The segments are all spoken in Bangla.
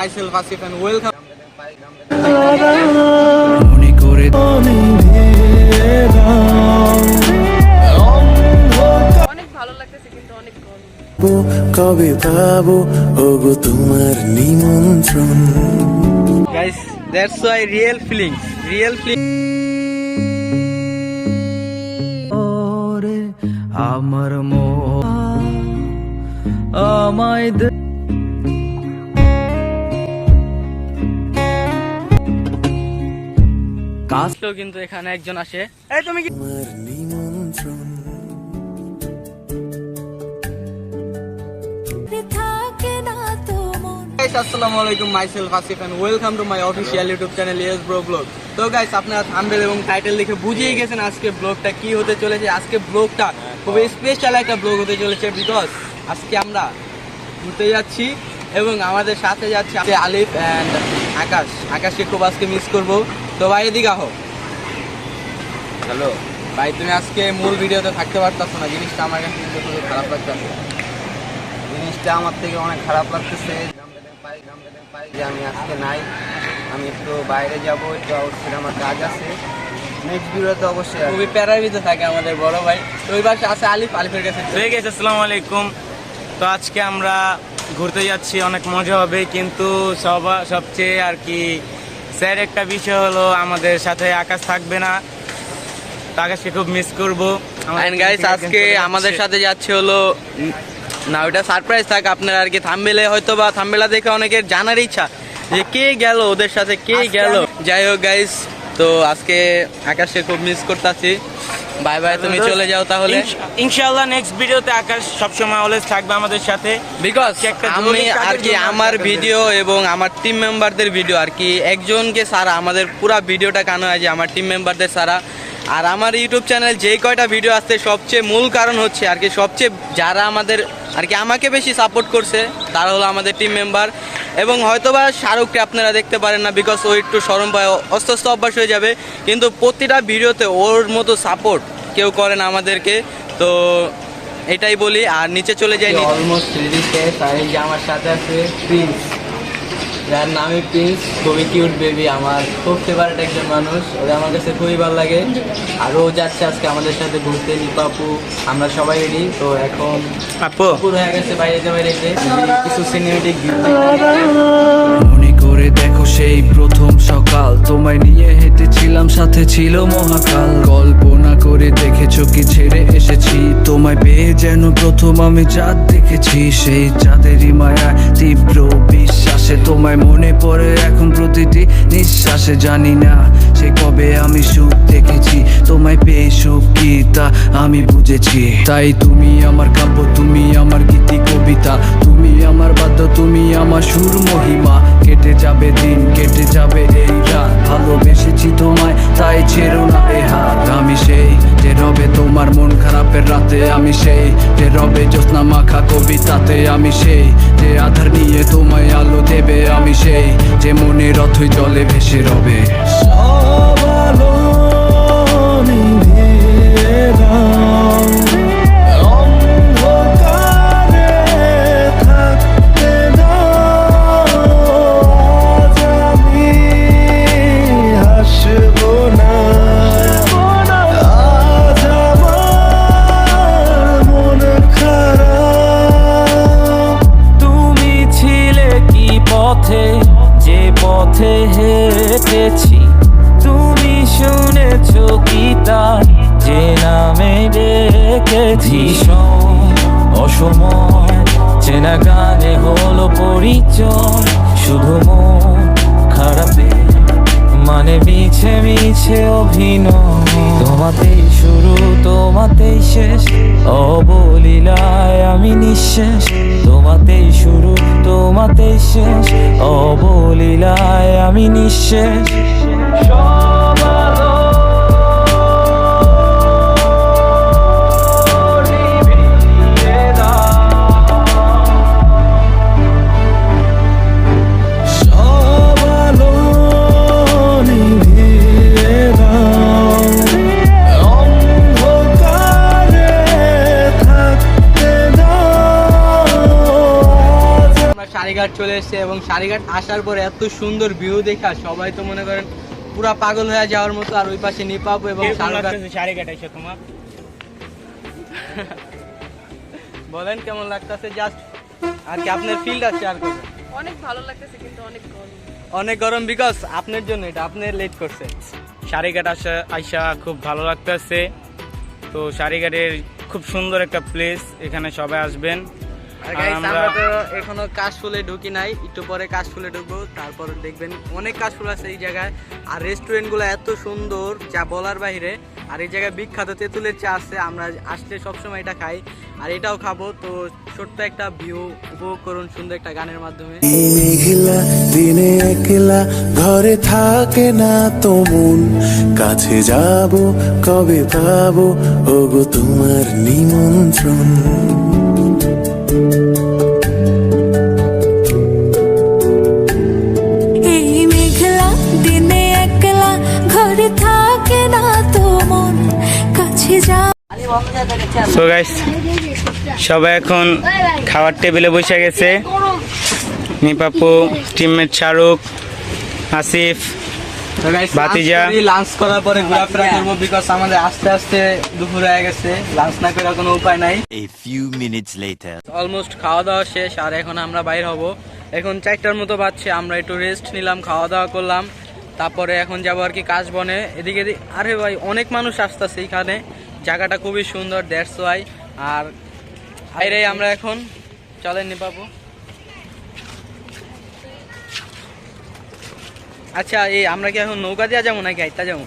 Myself Asif and welcome. মনে করে অনেক ভালো লাগতেছে কিন্তু অনেক গরম। কবে পাবো ওগো তোমার নিমন্ত্রণ। Guys, that's why real feelings. ওরে আমার মন আমায় কাজও কিন্তু এখানে একজন আসে। এই তুমি কি তোমার নিমন্ত্রণ guys, আসসালামু আলাইকুম, myself Asif and welcome to my official YouTube channel Yes Bro Vlog. তো গাইস, আপনারা থাম্বনেল এবং টাইটেল দেখে বুঝিয়ে গেছেন আজকে ব্লগটা কি হতে চলেছে। আজকে ব্লগটা খুবই স্পেশাল একটা ব্লগ হতে চলেছে, বিকজ আজকে আমরা ঘুরতে যাচ্ছি এবং আমাদের সাথে যাচ্ছে আলিফ অ্যান্ড আকাশকে খুব আজকে মিস করবো। তো ভাই এদিকে আহো। হ্যালো ভাই, তুমি আজকে মূল ভিডিওতে থাকতে পারতাছো না, জিনিসটা আমার কাছে কিন্তু খুবই খারাপ লাগতেছে। জিনিসটা আমার থেকে অনেক খারাপ লাগতেছে যে আমি আজকে নাই, আমি একটু বাইরে যাবো, একটু আউটসাইড আমার কাজ আছে। নেক্সট ভিডিওতে অবশ্যই খুবই প্যারাবিতে থাকে আমাদের বড় ভাই। তো ওই পাশে আছে আলিফের কাছে। ঠিক আছে, আসসালামু আলাইকুম। তো আজকে আমরা ঘুরতে যাচ্ছি, অনেক মজা হবে, কিন্তু সবচেয়ে আর কি স্যার একটা বিষয় হলো আমাদের সাথে আকাশ থাকবে না। তো আকাশকে খুব মিস করবো। এন্ড গাইস, আজকে আমাদের সাথে যাচ্ছে হলো না, ওটা সারপ্রাইজ থাক। আপনারা আর কি থাম্বনেলা দেখে অনেকের জানার ইচ্ছা যে কে গেল ওদের সাথে, কে গেল। যাই হোক গাইস, তো আজকে আকাশকে খুব মিস করতেছি। বাই বাই, তুমি চলে যাও তাহলে। ইনশাআল্লাহ নেক্সট ভিডিওতে আকাশ সবসময় অলওয়েজ থাকবে আমাদের সাথে, বিকজ একটা আমি আর কি আমার ভিডিও এবং আমার টিম মেম্বারদের ভিডিও আর কি একজনকে সারা আমাদের পুরো ভিডিওটা কানো হয় যে আমার টিম মেম্বারদের সারা। আর আমার ইউটিউব চ্যানেল যেই কয়টা ভিডিও আসছে সবচেয়ে মূল কারণ হচ্ছে আর কি সবচেয়ে যারা আমাদের আর কি আমাকে বেশি সাপোর্ট করছে তারা হলো আমাদের টিম মেম্বার। এবং হয়তোবা শাহরুখকে আপনারা দেখতে পারেন না, বিকজ ও একটু শরম পায়, আস্তে আস্তে অভ্যাস হয়ে যাবে, কিন্তু প্রতিটা ভিডিওতে ওর মতো সাপোর্ট কেউ করে না আমাদেরকে। তো এটাই বলি, আর নিচে চলে যাই। অলমোস্ট রেডি শেষ। আর এই যে আমার সাথে আছে প্রিন্স, যার নামই প্রিন্স, খুবই কিউট বেবি, আমার খুব ফেভারিট একজন মানুষ, ওরা আমার কাছে খুবই ভালো লাগে। আর ও যাচ্ছে আজকে আমাদের সাথে ঘুরতে, নিপাপু, আমরা সবাই রেডি। তো এখন পুরো হয়ে গেছে বাইরে রেখে কিছু সিনেমেটিক মনে করে দেখো সেই প্রথম সকাল, তোমায় নিয়ে হেঁটেছিলাম, সাথে ছিল মহাকাল। কল্পনা করে দেখেছো কি ছেড়ে এসেছি, তোমায় পেয়ে যেন প্রথম আমি চাঁদ দেখেছি। সেই চাঁদেরই মায়ায় তীব্র বিশ্বাসে তোমায় মনে পড়ে এখন প্রতিটি নিঃশ্বাসে। জানি না সে কবে আমি সুখ দেখেছি, তোমায় পেয়ে সুখ কি তা আমি বুঝেছি। তাই তুমি আমার কাব্য, তুমি আমার গীতি কবিতা, তুমি আমার বাদ্য, তুমি আমার সুর মহিমা। কেটে যাবে দিন, কেটে যাবে এই রাত, ভালোবেসেছি তোমায় তাই ছেড়ো না এ হাত। আমি সেই যে রবে তোমার মন খারাপের রাতে, আমি সেই যে রবে জ্যোৎস্না মাখা কবিতাতে, আমি সেই যে আধার নিয়ে তোমায় আলো দেবে, আমি সেই যে মনের রথই জলে ভেসে রবে। সব আলো নিভিয়ে দাও, অন্ধকারে থাকতে দাও, আজ আমি হাসবো না, আজ আমার মন খারাপ। তুমি ছিলে কি পথে, যে পথে হেঁটেছি, তুমি শুনেছো কি তার যে নামে ডেকেছি। অসময় চেনা গানে হলো পরিচয়, শুধু মন খারাপে মানে মিছে মিছে অভিনয়। তোমাতেই শুরু, তোমাতেই শেষ, অবলীলায় আমি নিঃশেষ। তোমাতেই শুরু, তোমাতেই শেষ, অবলীলায় আমি নিঃশেষ। সব আলো নিভিয়ে দাও, সব আলো নিভিয়ে দাও, অন্ধকারে থাকতে দাও। আমরা সারিঘাট চলে এসেছে এবং সারিঘাট আসার পরে এত সুন্দর ভিউ দেখা সবাই তো মনে করেন পুরা পাগল হয়ে যাওয়ার মতো। আর ওই পাশে নিপাপ এবং সারিঘাট এসে তোমার বলেন কেমন লাগতেছে জাস্ট আর কি আপনার ফিলটা শেয়ার করবেন। অনেক ভালো লাগতেছে কিন্তু অনেক গরম। অনেক গরম বিকজ আপনার জন্য এটা আপনি লেট করছে। সারিঘাট আইসা খুব ভালো লাগতেছে। তো সারিঘাটের খুব সুন্দর একটা প্লেস, এখানে সবাই আসবেন। আর guys, আমরা তো এখনো কাশফুলে ঢুকি নাই, একটু পরে কাশফুলে ঢুকবো। তারপর দেখবেন অনেক কাশফুল আছে এই জায়গায়। আর রেস্টুরেন্ট গুলো এত সুন্দর যা বলার বাইরে। আর এই জায়গায় বিখ্যাত তেঁতুলের চা আছে, আমরা আসলে সবসময় এটা খাই আর এটাও খাবো। তো ছোট্ট একটা ভিউ উপভোগ করুন সুন্দর একটা গানের মাধ্যমে। মেঘলা দিনে একলা ঘরে থাকে না তো মন, কাছে যাব কবে পাবো ওগো তোমার নিমন্ত্রণ। এই মেঘলা দিনে একলা ঘরে থাকে না তো মন, কাছে যা। সো গাইস, সবাই এখন খাওয়ার টেবিলে বসে গেছে। নিপাপু, টিমমেট শাহরুখ, আসিফ, ভাতিজা। লাঞ্চ করার পরে ঘোরাফেরা করবো বিকজ আমাদের আস্তে আস্তে দুপুর হয়ে গেছে, লাঞ্চ না করার কোনো উপায় নাই। A few minutes later. Almost খাওয়া দাওয়া শেষ আর এখন আমরা বাইর হব। এখন 4টার মতো বাজছে, আমরা একটু রেস্ট নিলাম, খাওয়া দাওয়া করলাম। তারপরে এখন যাবো আর কি কাশবনে। এদিকে আরে ভাই অনেক মানুষ আসতেছে এখানে, জায়গাটা খুবই সুন্দর, দ্যাটস ওয়াই। আর বাইরে আমরা এখন চলেন নিপাবো। আচ্ছা, এই আমরা কি এখন নৌকা দিয়া যাবো নাকি আইতা যাবো?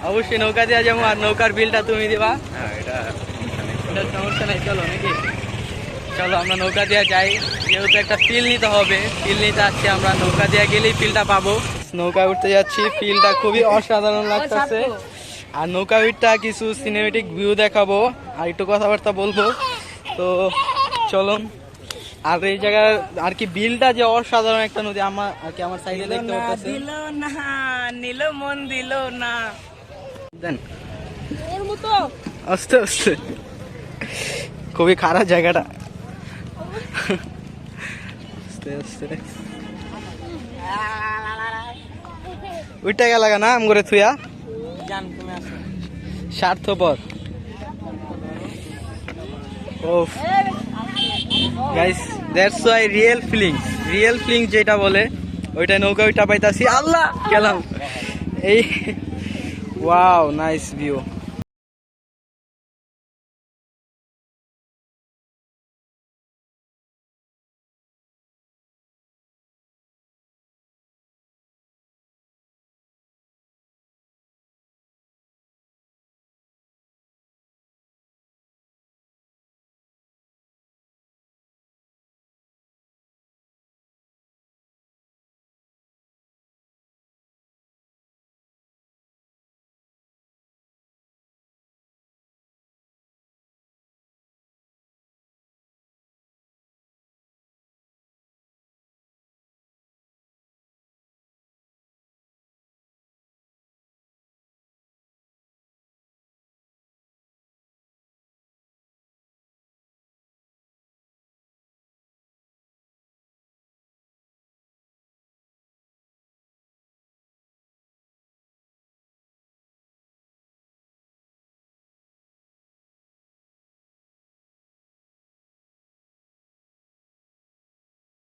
অবশ্যই নৌকা দিয়া যাবো। আর নৌকার বিলটা তুমি দিবা? এটা সমস্যা নাই, চলো নাকি? চলো আমরা নৌকা দিয়া যাই, যেহেতু একটা ফিল নিতে হবে। ফিল নিতে আসছি আমরা, নৌকা দিয়া গেলেই ফিলটা পাবো। নৌকা উঠতে যাচ্ছি, ফিলটা খুবই অসাধারণ লাগতেছে। আর নৌকা উঠটা কিছু সিনেমেটিক ভিউ দেখাবো আর একটু কথাবার্তা বলবো। তো চলুন। আর এই জায়গার আর কি বিলটা যে অসাধারণ একটা নদী, আমার আর কি আমার সাইডে দেখতে পাচ্ছেন। দিল না, নিল মন দিল না। দেন আস্তে আস্তে, খুবই খারাপ জায়গাটা। আস্তে আস্তে উইটা গেল না আম করে থুয়া স্বার্থপর। Oh guys, that's why real feelings যেটা বলে ওইটা নৌকা ওইটা পাইতাছি। আল্লাহ গেলাম। এই ওয়াও, নাইস ভিউ।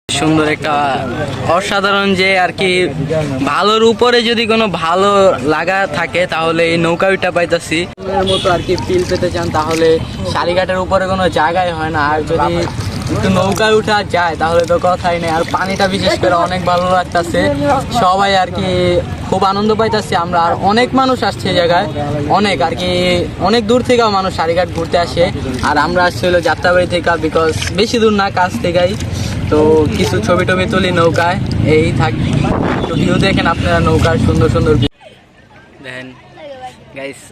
সুন্দর একটা অসাধারণ যে আর কি ভালোর উপরে যদি কোনো ভালো লাগা থাকে তাহলে এই নৌকা উঠা পাইতাছি মতো আর কি ফিল পেতে চান তাহলে সারিঘাটের উপরে কোনো জায়গায় হয় না। আর যদি একটু নৌকায় উঠা যায় তাহলে তো কথাই নেই। আর পানিটা বিশেষ করে অনেক ভালো লাগতেছে, সবাই আর কি খুব আনন্দ পাইতেছি আমরা। আর অনেক মানুষ আসছে এই জায়গায়, অনেক আর কি অনেক দূর থেকেও মানুষ সারিঘাট ঘুরতে আসে। আর আমরা আসছি হলো যাত্রাবাড়ি থেকে, বিকজ বেশি দূর না, কাছ থেকেই। তো কিছু ছবি টবি তুলি নৌকায়, এই থাক। একটু ভিউ দেখেন আপনারা নৌকার সুন্দর সুন্দর দেখেন গাইস।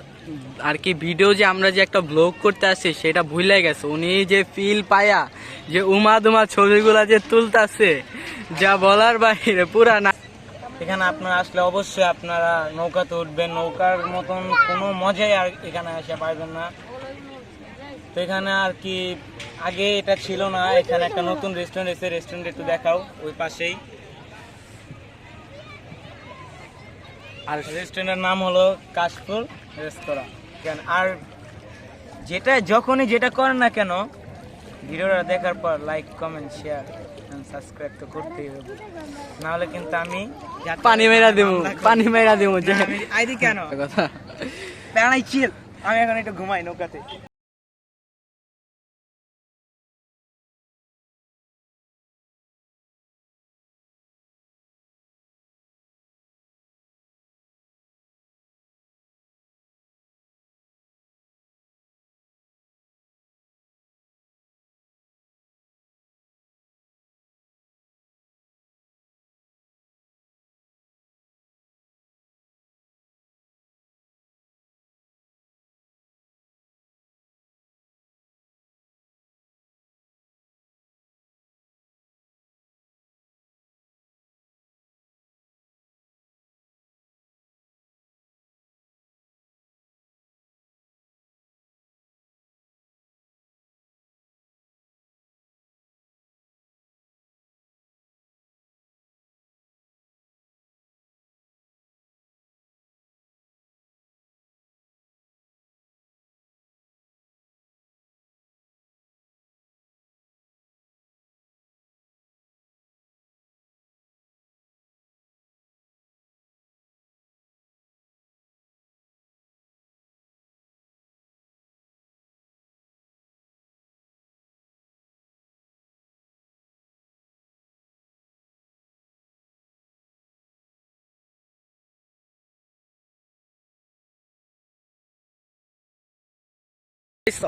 আর কি ভিডিও যে আমরা যে একটা ব্লগ করতে আসছি সেটা ভুলে গেছে। উনি যে ফিল পায়া যে উমা ছবিগুলা যে তুলতাছে যা বলার বাইরে পুরা না। এখানে আপনারা আসলে অবশ্যই আপনারা নৌকাতে উঠবেন, নৌকার মতন কোনো মজাই আর এখানে এসে পাইবেন না। তো এখানে আর কি আগে এটা ছিল না, এখানে একটা নতুন রেস্টুরেন্ট এসে, রেস্টুরেন্ট একটু দেখাও ওই পাশেই। আর রেস্টুরেন্টের নাম হলো কাশফুল রেস্তোরাঁ। আর যেটা যখনই যেটা করেন না কেন, ভিডিওটা দেখার পর like comment share and subscribe তো করতেই হবে, নাহলে কিন্তু আমি পানি মেরা দেবো, পানি মেরা দেবো। আইডি কেন কথা প্যারাই চিল, আমি এখন একটু ঘুমাই নৌকাতে।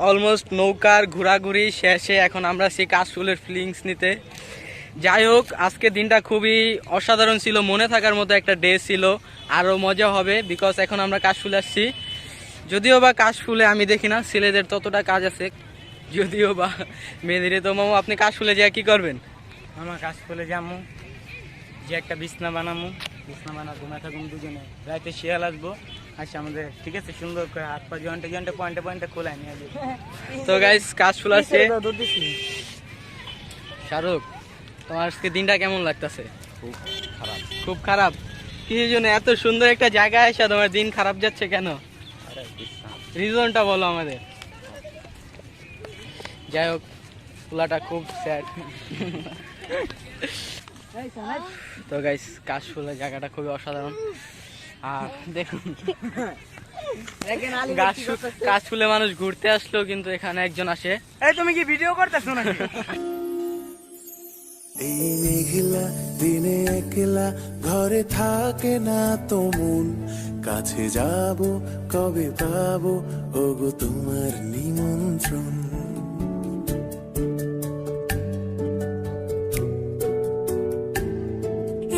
অলমোস্ট নৌকার ঘোরাঘুরি শেষে এখন আমরা সেই কাশফুলের ফিলিংস নিতে। যাই হোক, আজকে দিনটা খুবই অসাধারণ ছিল, মনে থাকার মতো একটা ডে ছিল। আরও মজা হবে বিকজ এখন আমরা কাশফুলে আসছি। যদিও বা কাশফুলে আমি দেখি না ছেলেদের ততটা কাজ আছে, যদিও বা মেয়েদের। তো মামু, আপনি কাশফুলে যা কি করবেন? আমার কাশফুলে যাবো, যে একটা বিছনা বানাবো, বিছনা বানা ঘুমা থাকুন দুজনে, রাতে শিয়াল আসবো, আচ্ছা আমাদের ঠিক আছে সুন্দর করে হাত পা জয়েন্টে জয়েন্টে পয়েন্টে পয়েন্টে খোলা নিয়ে যাবে। তো গাইস, কাশফুল আছে। শাহরুখ, তোমার আজকে দিনটা কেমন লাগতেছে? খুব খারাপ। কিছু জন্য এত সুন্দর একটা জায়গায় এসে তোমার দিন খারাপ যাচ্ছে কেন? রিজনটা বলো আমাদের। যাই হোক, পোলাটা খুব স্যাড। তো গাইস, কাশফুলের জায়গাটা খুবই অসাধারণ। আর দেখুন, কাশফুলে মানুষ ঘুরতে আসলো, কিন্তু এখানে একজন আসে। এই তুমি কি ভিডিও করতেছো নাকি? এই মেঘলা দিনে একলা ঘরে থাকে না তো মন, কাছে যাব কবে পাবো ওগো তোমার নিমন্ত্রণ।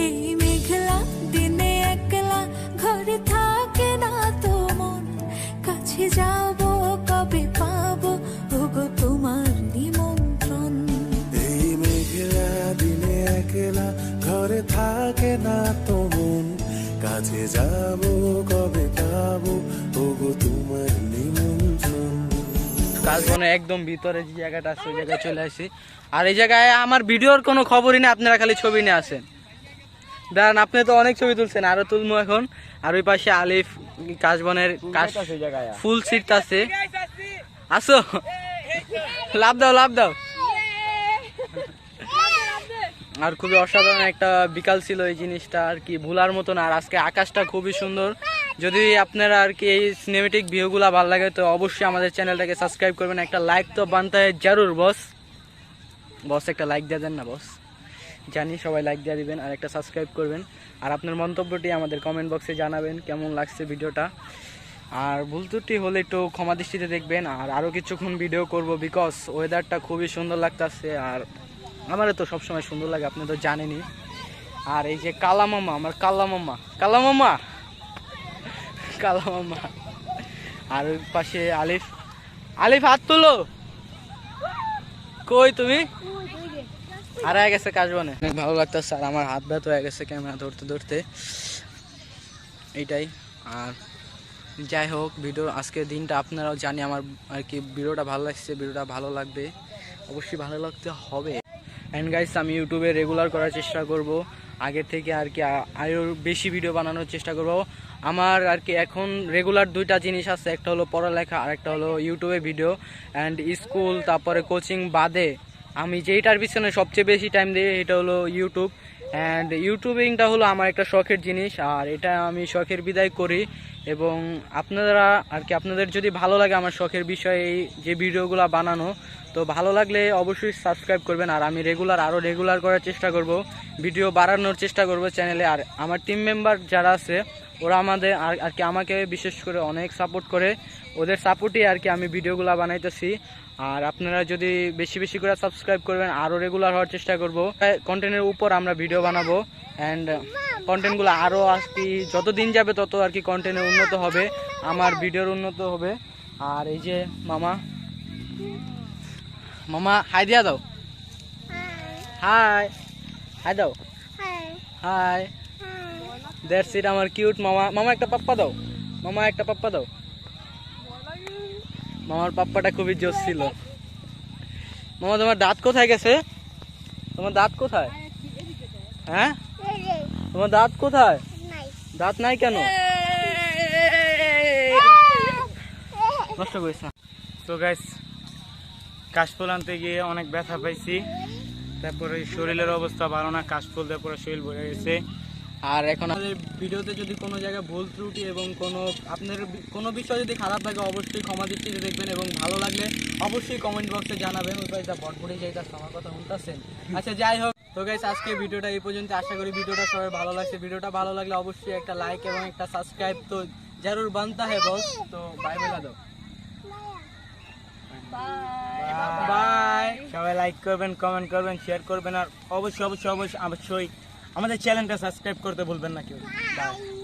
এই মেঘলা দিনে একলা ঘরে থাকে না তো মন, কাছে যাব কবে পাবো ওগো তোমার নিমন্ত্রণ। এই মেঘলা দিনে একলা ঘরে থাকে না তো মন, কাছে যাব কবে পাবো ওগো তোমার নিমন্ত্রণ। কাশবনে একদম ভিতরে যে জায়গাটা আছে ওই জায়গায় চলে আসি। আর এই জায়গায় আমার ভিডিওর কোনো খবরই নেই, আপনারা খালি ছবি নিয়ে আসেন। দাঁড়ান, আপনি তো অনেক ছবি তুলছেন, আরো তুলবো এখন। আর ওই পাশে আলিফ কাশবনের ফুল সিট আছে। আসো, লাভ দাও, লাভ দাও। আর খুবই অসাধারণ একটা বিকাল ছিল এই জিনিসটা, আর কি ভুলার মতন। আর আজকে আকাশটা খুবই সুন্দর। যদি আপনারা আর কি এই সিনেমেটিক ভিউগুলো ভালো লাগে তো অবশ্যই আমাদের চ্যানেলটাকে সাবস্ক্রাইব করবেন। একটা লাইক তো বানতে হয় জরুর বস। বস একটা লাইক দিয়ে দেন না বস, জানি সবাই লাইক দিয়ে দিবেন। আর একটা সাবস্ক্রাইব করবেন। আর আপনার মন্তব্যটি আমাদের কমেন্ট বক্সে জানাবেন কেমন লাগছে ভিডিওটা। আর ভুল ত্রুটি হলে একটু ক্ষমা দৃষ্টিতে দেখবেন। আর আরও কিছুক্ষণ ভিডিও করব বিকজ ওয়েদারটা খুবই সুন্দর লাগতেছে। আর আমারও তো সবসময় সুন্দর লাগে, আপনি তো জানেনই। আর এই যে কালা মামা, আমার কালা মামা, কালা মামা, কালা মামা। আর ওই পাশে আলিফ, আলিফ হাত তুলো। কই তুমি? হারায় গেছে কাশবনে। অনেক ভালো লাগতেছে। আর আমার হাত ব্যথা হয়ে গেছে ক্যামেরা ধরতে ধরতে, এইটাই। আর যাই হোক, ভিডিও আজকের দিনটা আপনারাও জানি আমার আর কি ভিডিওটা ভালো লাগছে, ভিডিওটা ভালো লাগবে অবশ্যই ভালো লাগতে হবে। অ্যান্ড গাইস আমি ইউটিউবে রেগুলার করার চেষ্টা করব, আগে থেকে আর কি আরও বেশি ভিডিও বানানোর চেষ্টা করব। আমার আর কি এখন রেগুলার দুইটা জিনিস আছে, একটা হলো পড়ালেখা আর একটা হলো ইউটিউবে ভিডিও। অ্যান্ড স্কুল তারপরে কোচিং বাদে আমি যেইটার পিছনে সবচেয়ে বেশি টাইম দিই এটা হলো ইউটিউব। অ্যান্ড ইউটিউবিংটা হলো আমার একটা শখের জিনিস, আর এটা আমি শখের বিদায় করি। এবং আপনারা আর কি আপনাদের যদি ভালো লাগে আমার শখের বিষয়ে এই যে ভিডিওগুলো বানানো, তো ভালো লাগলে অবশ্যই সাবস্ক্রাইব করবেন। আর আমি আরও রেগুলার করার চেষ্টা করব, ভিডিও বাড়ানোর চেষ্টা করব চ্যানেলে। আর আমার টিম মেম্বার যারা আছে ওরা আমাদের আর কি আমাকে বিশেষ করে অনেক সাপোর্ট করে, ওদের সাপোর্টই আর কি আমি ভিডিওগুলো বানাইতেছি। আর আপনারা যদি বেশি বেশি করে সাবস্ক্রাইব করবেন আরও রেগুলার হওয়ার চেষ্টা করব। কন্টেন্টের উপর আমরা ভিডিও বানাবো, অ্যান্ড কন্টেন্টগুলো আরও আর কি যত দিন যাবে তত আর কি কন্টেন্টের উন্নত হবে, আমার ভিডিওর উন্নত হবে। আর এই যে মামা হাই দিয়া দাও, হাই হাই দাও, হাই। দ্যাটস ইট আমার কিউট মামা একটা পাপ্পা দাও, মামা একটা পাপ্পা দাও। মামার পাপ্পাটা খুবই জোশ ছিল। মামা তোমার দাঁত কোথায় গেছে? তোমার দাঁত কোথায়? হ্যাঁ তোমার দাঁত কোথায়? দাঁত নাই কেন? নষ্ট করিস না। তো গাইস কাশফুল আনতে গিয়ে অনেক ব্যথা পাইছি, তারপরে শরীরের অবস্থা ভালো না, কাশফুল দিয়ে পুরো শরীর ভরে গেছে। আর এখন আমাদের ভিডিওতে যদি কোনো জায়গায় ভুল ত্রুটি এবং আপনার কোনো বিষয় যদি খারাপ লাগে অবশ্যই ক্ষমা দৃষ্টিতে দেখবেন, এবং ভালো লাগলে অবশ্যই কমেন্ট বক্সে জানাবেন। ওই পাইটা বটবড়ে যাইতাছে, আমার কথা শুনতেছেন। আচ্ছা যাই হোক, তো গাইস আজকে ভিডিওটা এই পর্যন্ত। আশা করি ভিডিওটা সবাই ভালো লাগছে। ভিডিওটা ভালো লাগলে অবশ্যই একটা লাইক এবং একটা সাবস্ক্রাইব তো জরুর বানতা है বস। তো বাই বলে দাও, বাই। সবাই লাইক করবেন, কমেন্ট করবেন, শেয়ার করবেন, আর অবশ্যই অবশ্যই অবশ্যই অবশ্যই আমাদের চ্যানেলটা সাবস্ক্রাইব করতে ভুলবেন না কেউ। বাই।